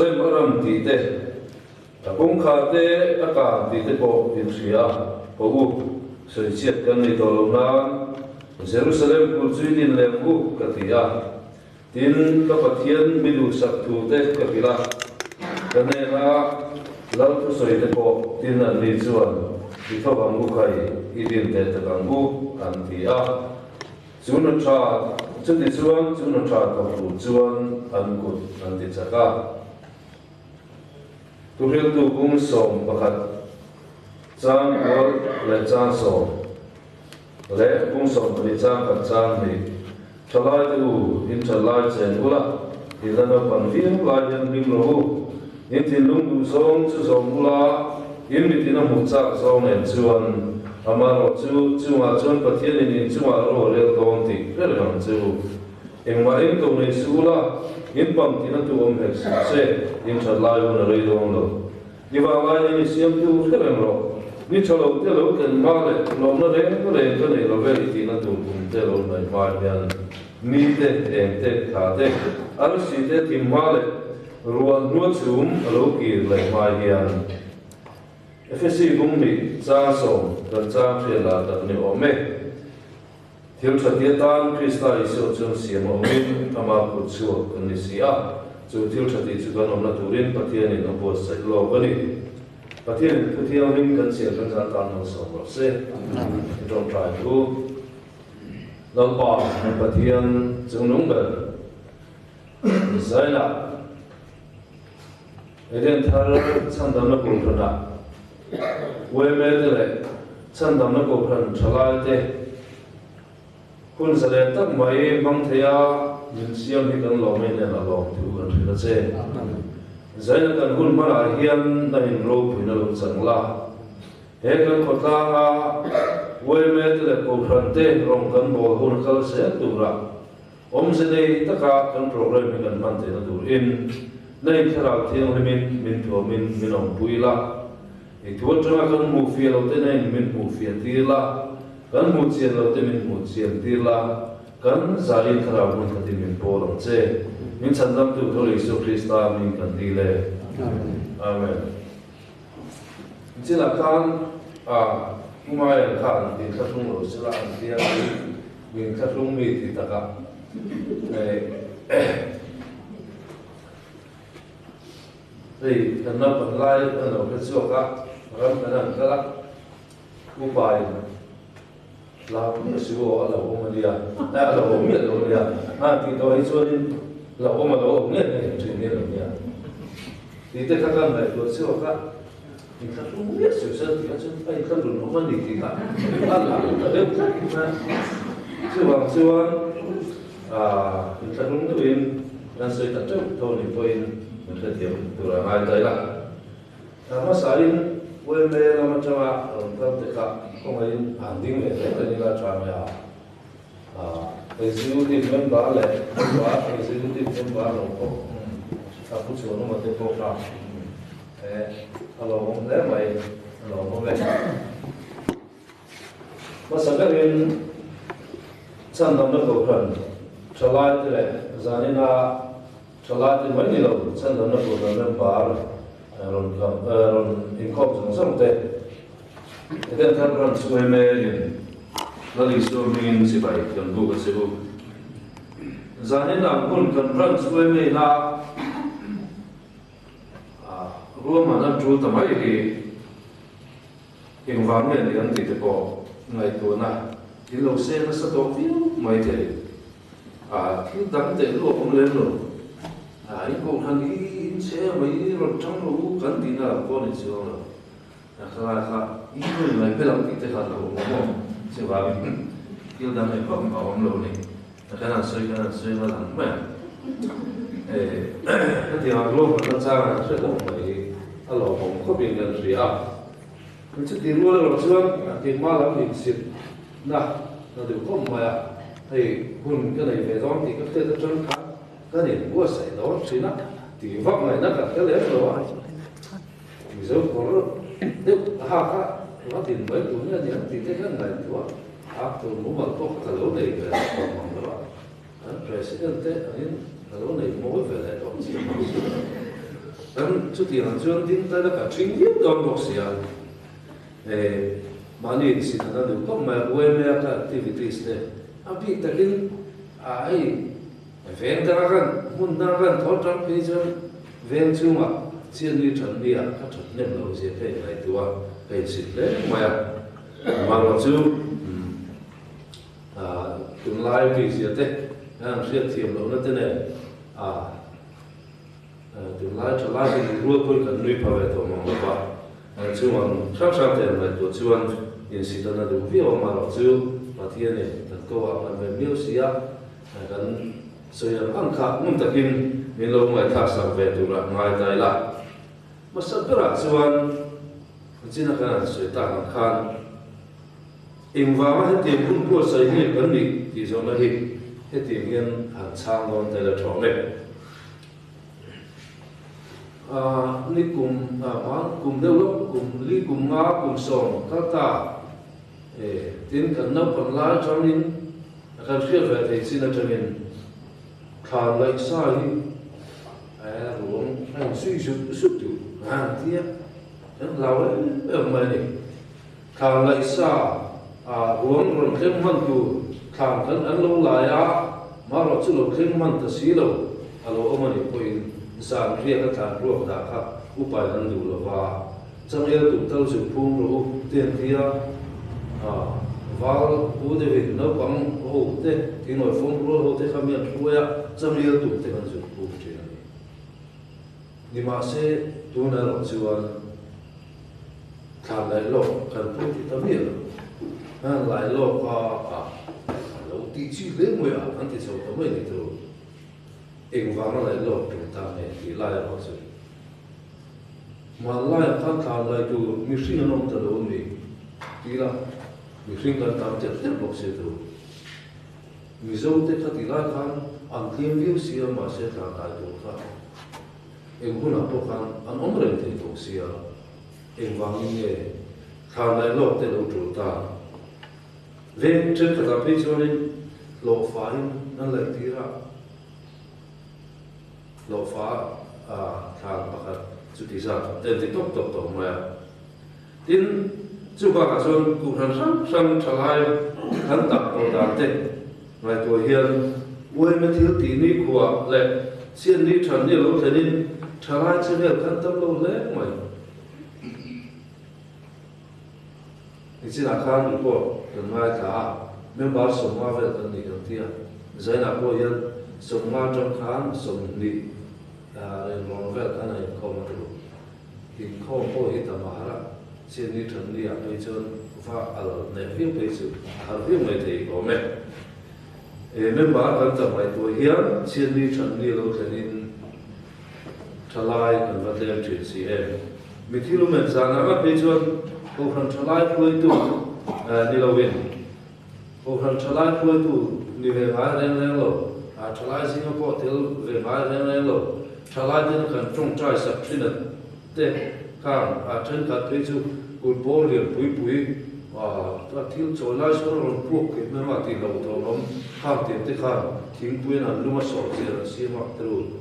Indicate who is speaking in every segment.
Speaker 1: Rồi mà làm tí thế, cũng khá thế, tất cả tí thế có tiền sĩ à, có u, sự chết cái này đó là Jerusalem cũng duy định làm u cái gì à, tin các bậc thiên bị đủ sạch thu thế cái gì là, cái này là lâu tu soi thế có tin là lý chuẩn, thì thôi bằng u cái, ý định thế tất cả u anh thì à, chú nó cha, chú đi chuẩn, chú nó cha tập tu chuẩn, anh cút anh đi chắc à. Tu hiền tu cũng sống bậc hạnh, trang ở lại trang sống, lẽ cũng sống với trang và trang này, trở lại tu, in trở lại trên u la, thì là nó bằng phiền lại nhân bình lô, in tin lung tu sống chú sống u la, in bị tin một trang sống nên chuan, ama rồi chú mà chuan bát thiên nên chú mà rồi leo đòn thì rất là nặng chú, em mà em tu này chú la. In bằng thì nó tu om hết sẽ in trở lại một nơi đó luôn. Như vậy là xem tu rất là rõ. Như cho lâu thế lâu cần mà lại lâu nó đến cái này là về thì nó tu cũng thế lâu này mà nhận mi thế em thế khá thế. Anh sĩ thế thì mà lại ruộng nuốt xuống lâu kỳ lại mà nhận. FSC cũng bị cha sống gần cha phía là đặt nhiều ôm mê. Thiếu thật địa tan Christa Isu chung siam ông in ama cột chuột cần đi xia, chú thiếu thật địa chú cần ông là tu rin, phát hiện nó bớt sạch lo cái này, phát hiện ông cần xia trong gian tan nó sống rồi sẽ, trong trái thu, lâu bỏ phát hiện chúng nung bền, giải là, đến thar chân đam nó cũng phân ra, quay về thế này, chân đam nó cũng phân trở lại thế. Kun sa le tak mai mang thea min siam hi kan lo mai ne la lo tu kan thila che zaina kan hun mala hian na in ro phina lo chang la he kan khota nga we me te le ko frante rong kan bo hun kal se tu ra om se nei taka kan program hi kan man te na tur in nei thara thiang himin min tho min om puila e tu tanga kan mu fi lo te nei min mu fi ti la kan mu chian lo te min mu chian ti la kan zarin khara mun khati min polong che min chandam tu thori Isu Krista min kan ti le amen chila kan umai kan ti khatung lo sila an ti min khatung mi ti taka kan na pan lai an lo ka chu ka ram kan ka la upai là cũng là siêu là ông mà đi à, là ông biết rồi đi à, thì tôi cho nên là ông mà đó ông biết này chuyện này rồi đi à, thì tất cả các này tôi siêu các, thì các ông biết siêu sơ thì các chúng ta không được nó đi thì cả, là đều siêu thì các ông tôi đang xây tập trung thôi thì tôi mình sẽ thiếu từ là hai tới là, mà sai quên về là mà cho ông tâm tất cả không ai hành tinh về thế thì là cho mày executive member lệ executive member nó có phụ số nó mà tiếp tục ra alo không thế mày alo không về mà sau cái chân nó có phần trở lại thế này giờ nên là trở lại thì mấy người đâu chân nó có phần member rồi income trong sống thế Eden thar ran suai melin lali so min si bai kan bu ka se bu zanin na kun kan ran suai me na roma na tru tamai hi environment yan ti te ko ngai tu na ti lo se na sa to fi mai te ti dang te lo om len lo ai ko han hi se mai ro chang lo kan ti na ko ni so lo khá 이걸 왜 배랑 밑에 가지고 오고 제가 길다음에 kom omlo này cái soi nó thẳng mà thì họ luôn nó ra là sẽ không phải alo không có biển gần gì à mình sẽ tìm luôn là xưa tìm ma lắm mình xịt na nó đều không mà thì hun cái này về đó thì cái tên chân khác cái này mua sấy đó chỉ nó thì vấp này nó cả cái lẽ rồi mình sẽ có nếu nó tìm mấy cuốn là những thì cái này của tôi muốn mà có cái lỗ này về còn mong đó president thế là lỗ này mỗi về lại đó chỉ kan chu ti han chuan din ta la ka thing yip don box ya mani si ta du ko ma we me ka activities te abi takin ai ven ta kan mun na kan thot tang pe chuan ven chunga chian ni than ni a ka thot nem lo je pe lai tua pe si le ma ya ma lo chu tun lai vi si te ang sia thiam lo na te ne tun lai cha lai ni ru pul kan nui pa ve to ma ba chu ang sang sang te lai to chuan in si ta na du vi o ma lo chu pa thian ne tan ko a kan ve miu sia kan so yang ang kha mun takin min lo mai tha sang ve tu la ngai dai la ma sa ra chuan china kan so ta khan ingwa ma he te kun ko sai ni kan ni ti zo na hi he ti hian han chang lon te la thong le ni kum ma kum de lo kum li kum nga kum song ta tin kan na pan la chang in kan phia ve te china chang in khan lai sa hi ruộng anh suy sụp tu tia lao ấy mà này khang lại xa ruộng rồi thêm hơn tu khang thân anh lâu lại mà rồi chú lâu thêm hơn ta xí lâu alo ông này coi sang riêng cái thằng ruộng đã khác upai anh đủ là và trong yêu tụ tao chịu phun rồi tiền kia vào u để việc nó bằng hồ thế thì nói phun rồi hồ thế không nhận thua ya trong yêu tụ thế anh chịu phun chuyện ni ma se tu na lo chuan khai lại lo kan pu ti ta mi lại lo lo ti chi le mo ya an ti so to mai ni to eng va na lại lo tu ta ne ti lai lo chu ma lai kan khai lại tu mi sin no ta lo ni ti la mi sin kan ta te te lo se tu mi zo te ta ti lai kan an tiêm viu sia ma se ta ta tu kha em huna po khan an omren te to sia em wang nge khan lai lo te lo tu ta ve chen ka ta pe chonin lo fa in nan lai ti ra lo fa khan pa kha chu ti sa te ti tok tok tok ma tin chu ba ka chon ku han sang thalai kan tak ko da te mai to hian oi me thil ti ni khuwa le sian ni than ni lo thenin thalai chvel kan tam lo le mai ni china khan ni ko kan mai ta member somma vel kan ni kan tia zaina ko yan somma jong khan som ni re long vel kan ai ko ma tu ki ko ko hi ta ma ra sian ni than ni a pe chon fa al ne fi pe chu al fi mai thei ko me member kan ta mai to hian sian ni than ni lo thenin thalai kan va tlem thin si mi thilu men zana a pe chuan ko han thalai pui tu ni lo win ko han thalai pui tu ni ve vai reng lo thalai singapore tel ve vai reng lo thalai den kan trong trai sak thin te kan chen ka pe chu kun bol lian pui ta thil choi lai so ron prok ke me ma ti lo to rom kham te te khan thing pui na luma so che si ma tru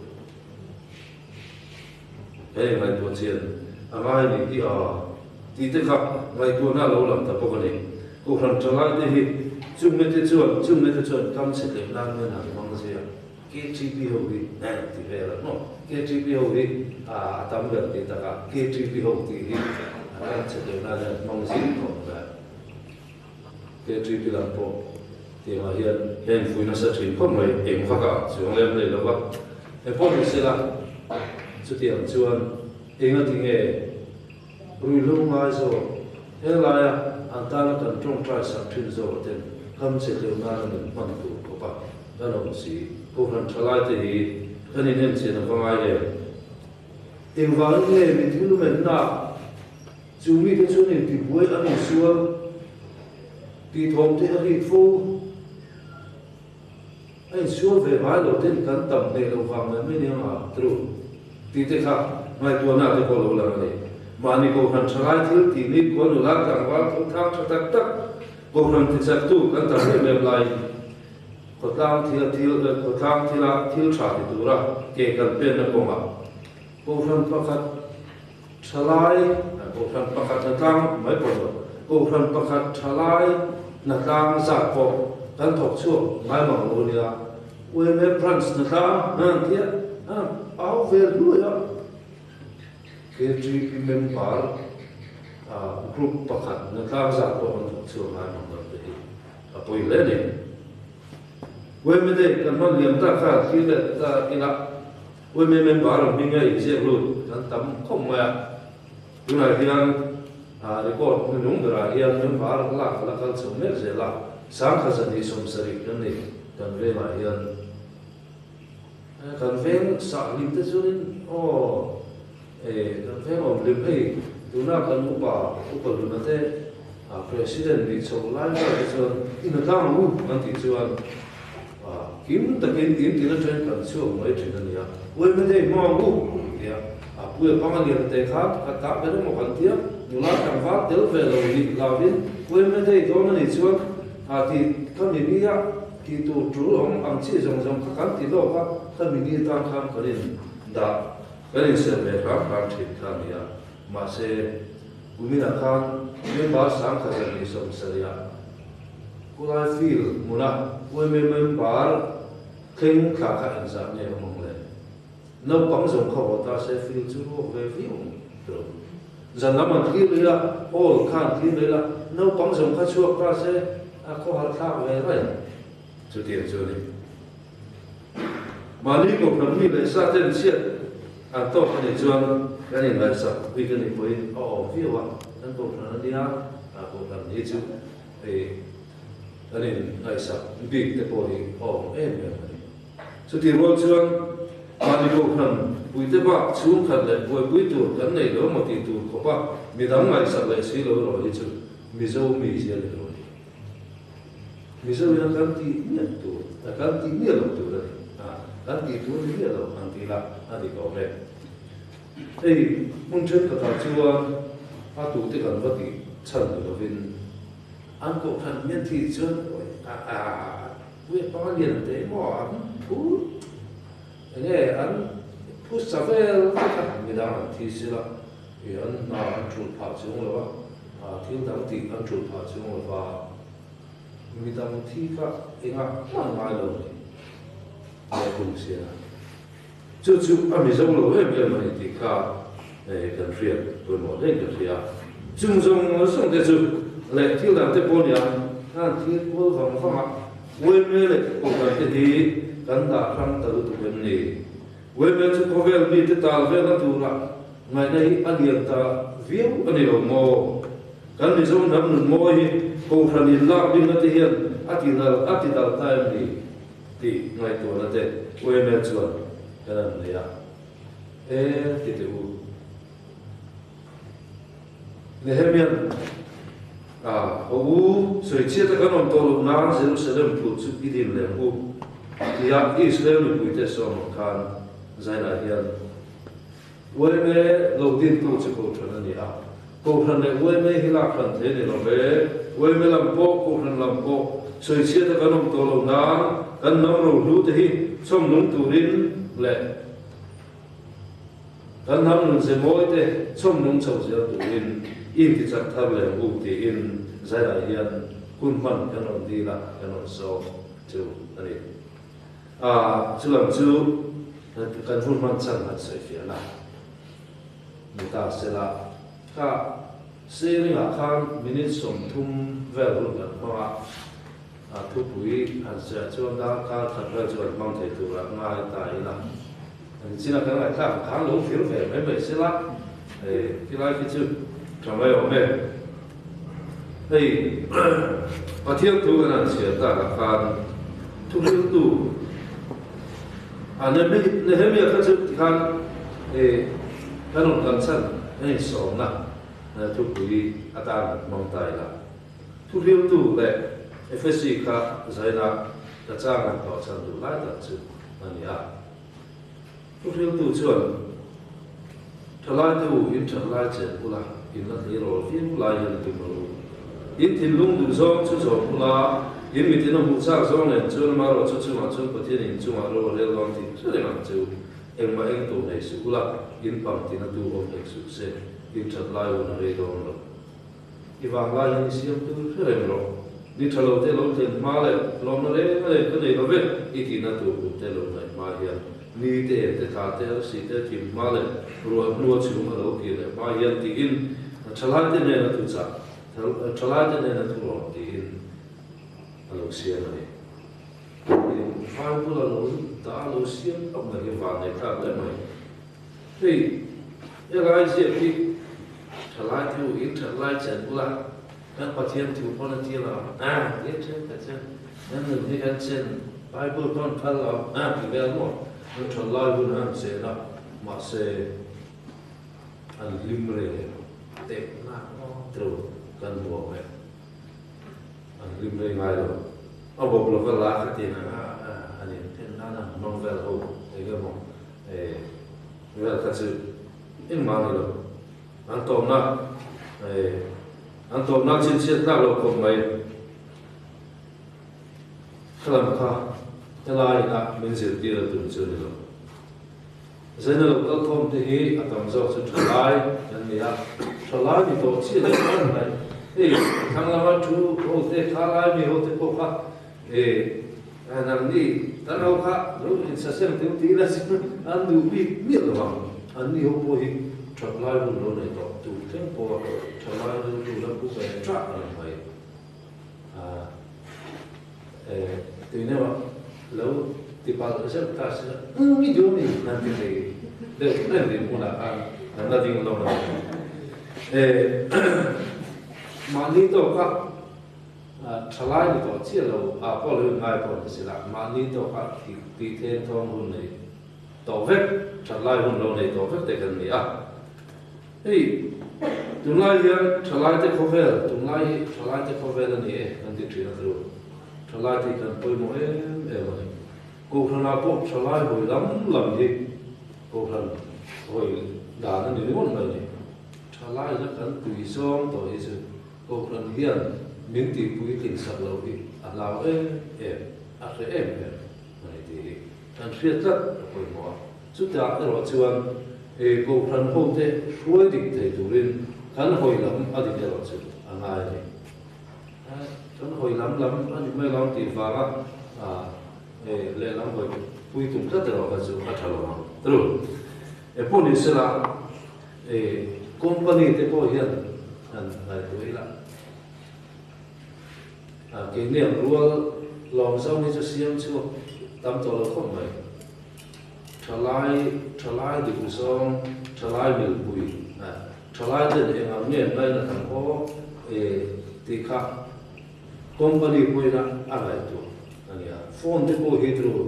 Speaker 1: mai to chen amai ni ti te kha mai to na lo lam ta po ni ko han thalai te hi chung me te chuan kam se te nan me na mong se KTP ho hi na ti ve la no KTP ho hi tam ga ti ta ka KTP ho ti hi kam se te na mong si ko ba KTP la po ti ma hian fui na sa thin ko mai eng fa ka chuang lem le lo ba po ni se la chu tiang chuan enga ti nge rui lu mai zo he la ya an ta na kan trong trai sa thin zo ten kam che le na na man tu ko pa da no si ko ran thalai te hi ani nem che na wangai le eng wa nge mi thilu men na chu mi te chu ni ti buai ani suwa ti thom te a ri fu ai suwa ve mai lo ten kan tam ne lo wang na me ne ma tru ti te kha mai to na te ko lo la ne mani ko han thalai thil ti ni ko nu la tang wa thu thang tak tak ko han ti sak tu kan ta me lai ko tang thil ko tang thila thil tha ti tu ra ke kan pe na ko ma cô phần pakhat thalai cô phần pakhat na tang mai po cô phần pakhat thalai na tang za po kan thok chu ngai ma lo nia we me france na tang nan tia au ve lu ya KGP member group pakhat na tang za po kan thok chu ngai ma lo te apoi le ne we me de kan man liam ta kha khi le ta ina we me member mi ngai je lu kan tam khom ma tu na hian record ni lung dra hian member la kal chu me je la sang kha zani som sari kan ni kan ve ma hian kan ve sa lim te chunin kan ve om lim hei tu na kan upa lu na te president ni chou lai ka chuan in ta mu man ti chuan kim takin tim tin train kan chu mai thin ania we me dei mo mu ya pu pa ngan te khat ka ta be mo kan tia nula kan va tel ve lo ni lavin we me dei do na ni chuan ti kan ni ya ti tu tru ong am chi jong jong ka kan ti lo ka kan ni ta kham karin da karin se be ka thik kan ya ma se umina kan me ba sang kha ni som saria kulai feel muna we me member keng kha kha an sa ne mong le no pang jong kho ta se feel chu ro ve feel ro zan lam an thi le la all khan thi le la no pang jong kha chu ka se a kho hal kha ve ra chu ti chu ni mali ko phan mi le sa ten chiat an to ni chuan kan in la sa vi kan ni poi feel wa an ko phan dia a ko kan ni chu anh ai sa big te pori em so ti ro chuan ma ni ko khan pui te ba chung khat le pui tu kan nei lo mo ti tu ko pa mi dang mai sa le si lo ro hi chu mi zo mi je le ro mi zo ya kan ti ni tu ta kan ti ni lo tu le kan ti tu ni lo kan ti la ani ko le ei mun chen ka ta chuan tu te kan va ti chan lo vin anh cũng thành nhân thị trường we pa liền thế mà anh phú nghe anh phú sao vậy các người ta thì sẽ là vì anh là anh chủ phá trường rồi thiếu đảng thì anh chủ phá trường rồi và người ta thì các anh ăn mai rồi để cùng xe chú anh mình giống rồi em mình thì cả cần phiền tôi nói lên được thì chung chung xong thế chú lệ thiếu đảng thế bao nhiêu anh thiếu bao vòng phong ạ quên mê lệ cổ cái thế thì cán đà khăn tự tụ bên này quên mê chú có vẻ bị thế ta về nó tụ lại ngày nay anh liền ta viết cái này ở mồ cán đi giống nắm nửa môi cổ phần đi lạc bên nó thể hiện ắt thì đào tay em thì ngày tuổi nó thế quên mê chuẩn cái này à thì tự Nehemiah soi chia ta kan om tolu nan Jerusalem pu chu idin le hu ya Israel ni puite so kan zaina hian we me lo din tu chu ko thana ni ko thana we me hila khan the ni lo be we me lam po ko thana lam po soi chia ta kan om tolu nan kan nam ro lu te hi som nung turin le kan nam nun se moi te som nung chau sia turin in ti chat thar le hu ti in zaina hian kun man kan on di la kan on so chu ani chu lam chu kan fun man chan hat sai fia la mi ta se la ka se ri nga khan minute som thum vel ru kan ma thu pui an sa chu da ka khat ra chu mang thai tu la nga ta ina chỉ là cái này khác khá lỗ phiếu về mấy bảy xe lắc cái lai cái chữ trong mấy ông này đây và thiếu tu cái này sẽ ta là khan tu thiếu tu nên hết việc cái chữ khan cái nông canh sân này sống nè tu quý ta mong tài là tu thiếu tu này FSC khác giải na đã trang làm bảo sản đủ lại là chữ này tu thiếu tu chuẩn trở lại tu in trở lại chuyện của là in là thế rồi in lại hiện tu rồi in thì lung du song chú song của là in mình thì nó hụt sang song này chú mà rồi chú mà chú có thể in chú mà rồi để làm thì chú để làm chú em mà em tụ này sự là in bằng thì nó tụ ông này sự sẽ in chặt lại của nó đây đâu rồi thì vàng lại những siêu tụ rất là rồi đi thâu lô thế lô thế mà lại lom nó đấy cái này nó biết ít thì nó tụ thế lô này mà hiện ni thế thà thế sĩ thế thì mà lại rồi nuôi chịu mà đâu kia mà hiện thì in chặt lại thế này nó tụ sao chặt lại thế này nó tụ rồi thì in lô xiên này phai bữa lô ta lô xiên ông này cái vàng này khác đấy mày thì cái cái gì thì chặt lại thì in chặt lại chén bữa các bạn thiên thì con là thiên là biết chứ cái chứ nên mình đi ăn trên Bible con phải là thì về rồi nó cho lại luôn ăn sẽ là mà sẽ ăn lim rê đẹp lắm trâu cần bộ vậy ăn lim rê ngay rồi ông bố là phải là cái tiền anh em thế nào non về rồi cái món về thật sự in mà rồi ăn tôm na anh tôm nát chín chín nát lộc không mấy cái làm cái này là mình sẽ đi là tụi chơi được giờ này lộc cái tôm thì anh tôm rau sẽ trở lại thì tổ chức là cái này thì thằng làm chú ô thế khá là nhiều ô thế cô khác anh làm đi ta đâu khác lúc sẽ xem tiếng tí là anh đủ bị biết rồi anh đi hôm bồi trở lại một lô này đó tụ thêm bộ trở lại một lô là cũng về trap là vậy thì nếu mà lâu thì bao giờ sẽ ta sẽ cái chỗ này làm cái gì để làm gì cũng là làm ra tiếng lâu này mà đi đâu khác trở lại thì đó chỉ là có lối ngay còn thì là mà đi đâu khác thì đi thêm thong hồn này tổ vết trở lại hồn lô này tổ vết để gần này thì chúng lại hiện trở lại tới khâu về chúng lại trở lại tới khâu về là nhỉ anh đi truyền rồi trở lại thì cần tôi mỗi em này cô thằng nào cũng trở lại hồi lắm làm gì cô thằng hồi đã nó đến một lần này trở lại rất cần tùy xong tội sự cô thằng hiện miếng thì quý tình sập lâu thì ăn lao em ăn em này thì ăn phiết rất hồi mỏ chút đã rồi chưa cô phần hôm thế suối định thầy chủ lên khán hồi lắm ở địa phương chứ anh ai này khán hồi lắm anh mấy lắm thì vào lệ lắm hồi vui cũng rất là vào sự phát triển lắm rồi police là company thế có hiện anh tuổi là cái niệm luôn lòng sau này cho xem chưa tâm tổ là không vậy trở lại thì cũng xong trở lại mình bùi trở lại thì em làm nghề đây là thằng có thì khác company bùi là ăn lại thôi anh à phone thì có hết rồi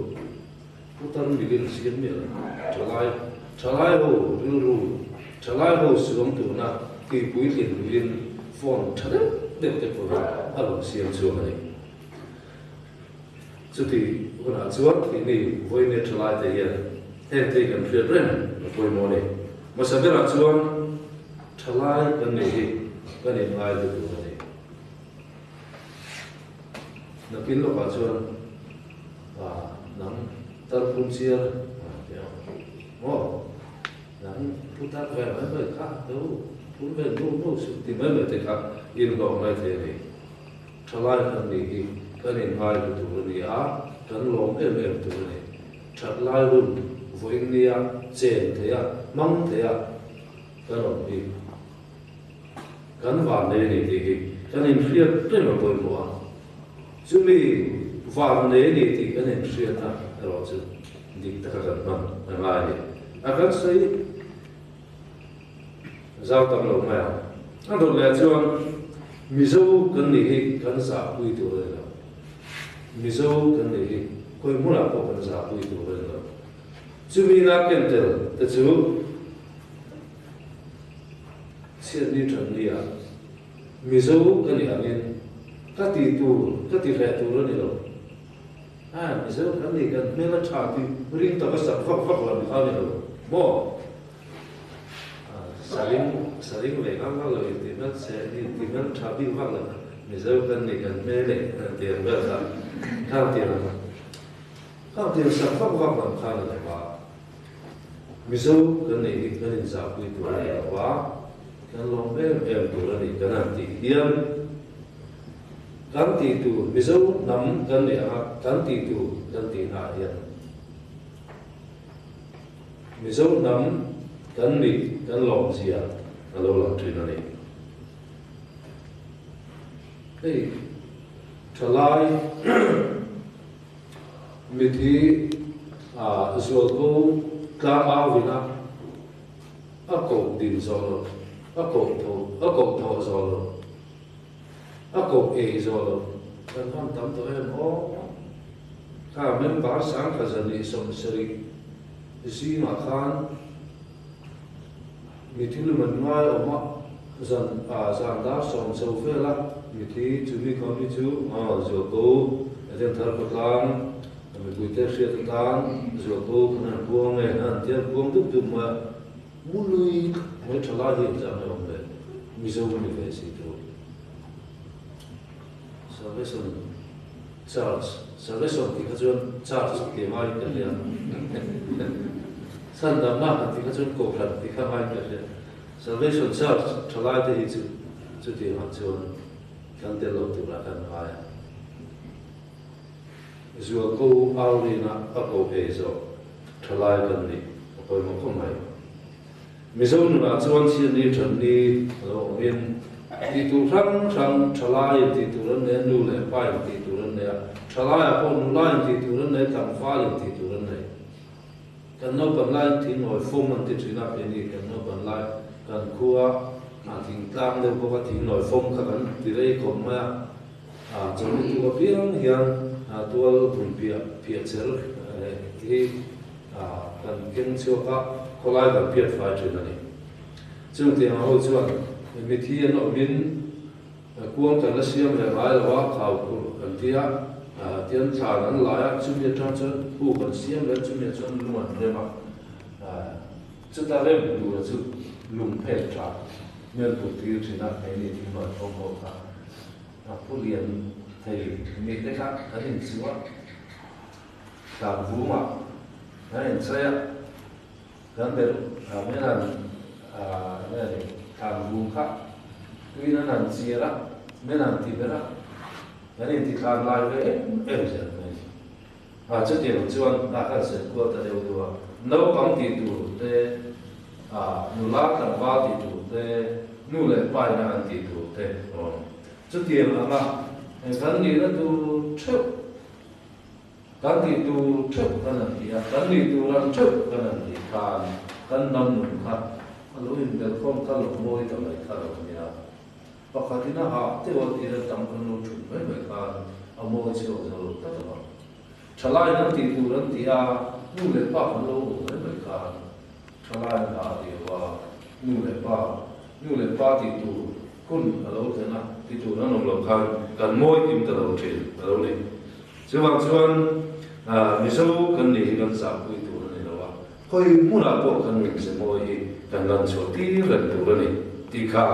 Speaker 1: cũng tao mình cái gì nữa trở lại hồ rồi trở lại hồ sử dụng từ nào thì bùi tiền viên phone trở lại đều được rồi ở xem xuống này chứ thì còn ở xuống thì mình với nên trở lại thì thêm thì cần phiền rất là vui mồ này mà sao biết là chuông trở lại cái này ai được cái này nó kín lộc vào chuông và nắng tân phun chia nắng phun tát về mấy người khác đâu phun về đâu sự thì mấy người khác in gọn mấy thế này trở lại cái này ai được cái này cần lòng em được cái này trở lại luôn với nia chèn thế măng thế cái đó thì cái vàng này thì cái này phiền rất là bồi bổ chứ mình vàng này thì cái này phiền ta rồi chứ đi ta cần măng là ai cái xây giao tâm lòng mèo anh tôi là cho miso cái này cái giả quy tụ rồi miso cái này coi muốn là có cái giả quy tụ rồi chú mình là cái gì đó chú xem đi chuẩn đi miso cái này anh cái tỷ lệ tu rồi đó miso cái này cái mình là chả thì riêng ta cái sản phẩm làm sao này rồi mo saling về các lời thì nó sẽ thì nó chả bị văng rồi miso cái này cái mê lệ tiền rất là cao tiền sản phẩm văng làm sao này mà mizo kan nei kan in za pui tu nei wa kan long em tu ni kan an ti hiam kan ti tu mizo nam kan nei ha kan ti tu kan ti na hiam mizo nam kan ni kan long sia alo la tu na ni ei thalai mithi zual ko ka awina ako din zolo ako tho zolo ako zolo kan ham tam to em ka men ba sang ka zani som seri si ma khan mithilu man ngai oma zan da som so fe la mithi chu mi ko mi chu zual ko aden thar ko tlang mình vui tết xuyên tháng rồi cô còn buông này ăn tiền buông tục tục mà muốn lui mới trở lại hiện trạng này ông đấy mi sâu mình phải xí thôi salvation thì các chuyện Charles thì mai cái gì san đam na thì các chuyện cổ phần thì các mai cái gì salvation Charles trở lại thì chú thì họ chuyện kan tiền lộc tục là kan hai zual ko aurina ako zo thalai kan ni apoi mo khom mai mizo na chuan chi ni than ni lo min ti tu rang thalai ti tu ran ne nu le pai ti tu ran ne thalai ko nu lai ti tu ran ne tam fa ti tu ran ne kan no ban lai ti noi fom man ti trina pe ni kan no ban lai kan khuwa thing tlam de ko thing noi fom kha kan ti rei kom ma chon tu ko piang hian tual bun pia chel hi kan ken chu ka kolai kan pia fa chu na ni chu te ho chuan mi thi an omin kuang kan la siam le mai wa khau ku kan tia tian cha nan la ya chu mi cha chu pu kan siam le chu mi chuan lu an le ma chu ta le du chu lung phe cha men pu ti china ai ni ti ma thong ho ka pu lian thì mình đấy khác cái hình xíu á cảm vũ mà cái hình xe gần đến mấy lần này cảm vũ khác tuy nó làm gì đó mấy lần thì đó cái hình thì làm lại với em sẽ này trước tiên chuan đã khai sử của ta đều được nấu cắm thì đủ để nấu lá làm ba thì đủ để nấu lại bài là ăn thì đủ để trước tiên là mà kan ni na tu chep kan ti tu chep kan ni kan ni tu ran chep kan ni kan nam nu kha alo in del kom ka lo moi ta mai kha lo ni pa khatina ha te wa ti ra tam kan lo chu mai mai ka amo chi lo zo ta ta chalai na ti tu ran ti nu le pa kan lo mai mai ka chalai na ti wa nu le pa ti tu kun alo te na ti tu na nom lo khan kan moi kim ta lo thin alo ni chuan mi so kan ni kan sa pui tu ni lo wa hoi mu na po kan ni se moi kan lan cho ti ran tu ni ti kha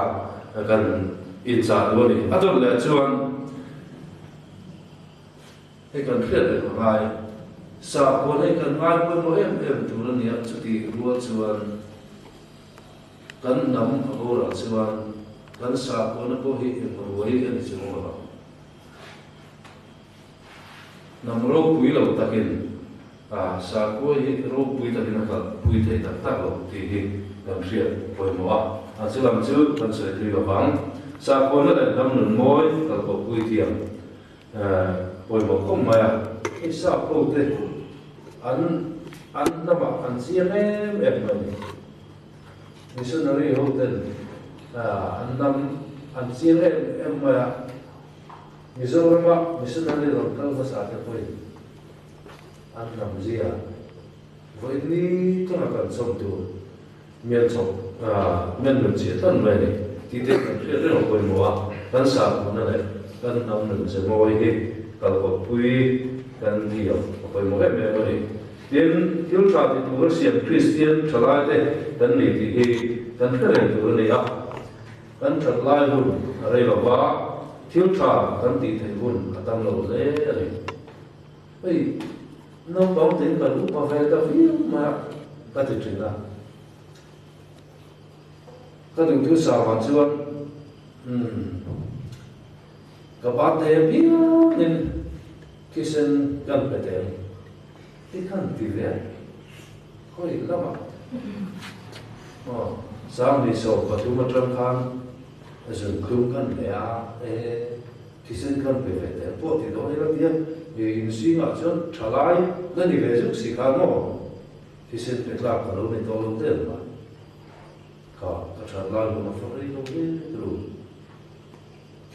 Speaker 1: kan in sa lo ni adon le chuan he kan phlet le ngai sa ko le kan ngai po mo em tu ni chu ti ru chuan kan nam ho ra chuan kan sa ko na ko hi wai kan chi mo nam ro pui lo takin sa ko hi ro pui takin ka pui thei tak tak lo ti hi kan riat poi mo chu lam chu kan se ti lo bang sa ko na le nam nun moi ka ko pui tiam poi mo kom ma ya hi sa ko te an na ma an chi em mai missionary ho ten an chiang em mà Mizoram mà missionary làm câu mà sao cái quên an làm gì với ní tôi là cần sống tu miền sống miền mình chỉ thân về này thì thế cần phải rất là quên mua cần sao cũng là này cần nằm mình sẽ ngồi đi cần có quý cần hiểu quên mua hết mấy cái này tiền thiếu trả thì tôi sẽ Christian trở lại đây cần gì thì cần phải làm tôi này kan thật lai hun rei lo ba thiếu trà kan ti thei hun atam lo le re ei no bom tin kan lu pa ve ta fi ma ka ti trina ta được thứ sao mà chưa các bạn thấy biết nên khi sinh gần phải thế thì khăn thì vậy khôi lắm sáng đi sầu và chúng ta trông khăn dừng khung khăn để khi sinh khăn phải vậy thế bộ thì đó là tiếng vì suy nghĩ cho trả lại nên đi về giúp sĩ khăn mà khi sinh phải làm cả lúc này to lúc thế mà cả trả lại của nó phải đi đâu đấy rồi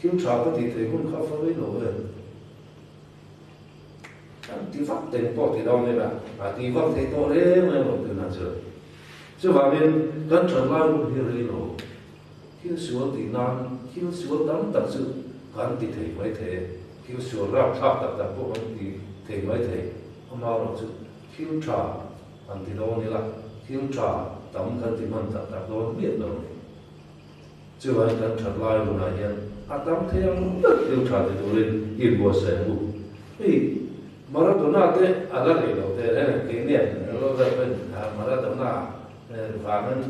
Speaker 1: thiếu trả cái gì thì cũng không phải đi đâu đấy tí vắt tiền bỏ thì đâu này là tí vắt thì to đấy mà một từ nào chưa chứ vào bên gần trở lại một hiểu đi nó khi xuống thì nan khi xuống đắm tập sự gần thì thấy mấy thế khi xuống rạp tháp tập bộ thì thấy mấy thế hôm nào nó chứ khi trả ăn thì đâu này là khi trả tấm gần thì mình tập đó biết đâu chứ vào gần trở lại một ngày hiện tấm theo khi trả thì tôi lên yên bùa sẽ ngủ vì Maradona te ala le lo te ke ne lo da ben Maradona va men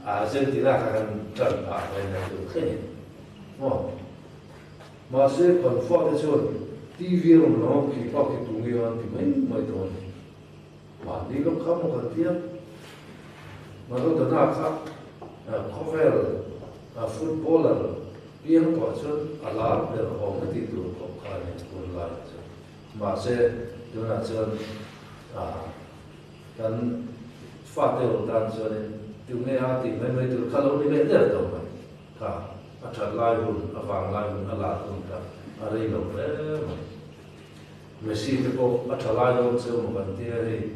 Speaker 1: Argentina kan tan pa ne tu khe ma se kon fo de chon TV no ki pa ki tu ngi an ti mai ton ma ni lo kham kan tia Maradona kha cover footballer piang ko chon ala de ho ma ti tu ko kha ne kun la mà sẽ chúng ta sẽ cần phát triển đàn cho nên chúng nghe thì mấy từ khá lâu đi lên rất là mà cả trở lại hồn vàng lại hồn là hồn cả ở đây lâu đấy mà Messi thì có trở lại hồn chưa một vấn đề thì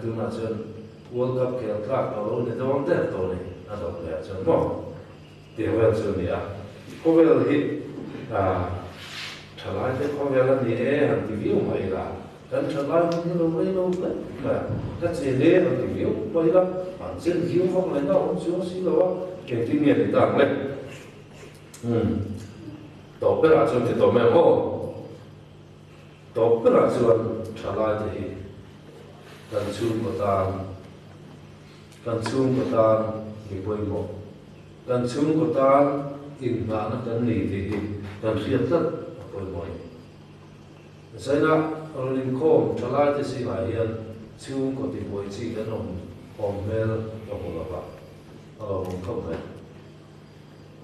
Speaker 1: chúng ta sẽ World Cup kia khác ở lâu nên đâu đấy đâu này là đâu đấy cho nó tiền về cho này có vẻ là trở lại thì có vẻ là nhẹ hàng tỷ view mày là cần trở lại những cái lâu đấy mà các chế đế hàng tỷ view mày là bản chất view phong lại đâu không xuống xí đó cái kinh nghiệm thì tăng lên tổ biết là chuyện thì tổ mẹ hô tổ biết là chuyện trở lại thì cần chung của ta thì quay một cần chung của ta in mà nó cần nghỉ thì cần khiết tất rồi mọi vậy là rolling com trở lại thì xin lại hiện chung của tình huống chỉ cái nồng hồng mel trong một loạt không phải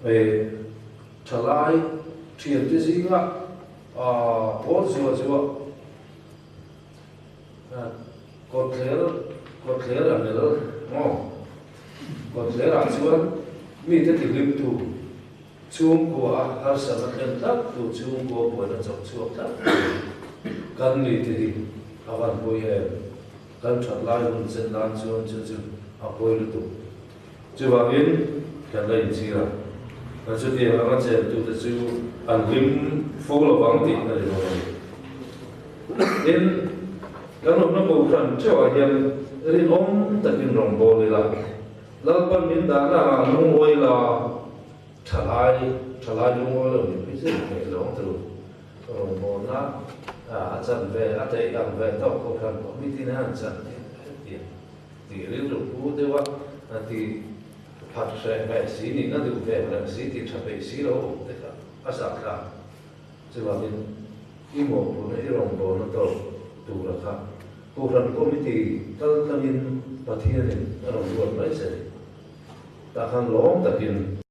Speaker 1: về trở lại chuyển cái gì ngã bốn rùa có thể là nữa có thể là xuống mi thế thì liêm thủ chung của har sản phẩm thấp thủ chung của nó chọc chuột thấp cần gì thì avan bôi em cần trở lại hồn dân lan chuột chứ bôi được tụ chứ vào biến cái này gì là nó chút tiền nó sẽ tụ từ ăn lim phố là vắng tịnh này rồi đến cái nó bầu phần cho hiện đến ông tập in rồng bò này là ban miền đá là nông ngôi là trở lại nông ngôi là mình biết gì về giống từ rồng bò nó chân về thấy ăn về tao không cần có biết thế nào chân thì nếu được cú thếว่าthì phát sẽ về xí thì nó được về là xí thì sẽ về xí đâu thế cả asa cả chứ mà mình cái mồm của nó cái rồng bò nó to tụ là khác cô rằng có thì ta nhìn và thiên này nó rồng bò nói sẽ ta khăn lóm ta kiến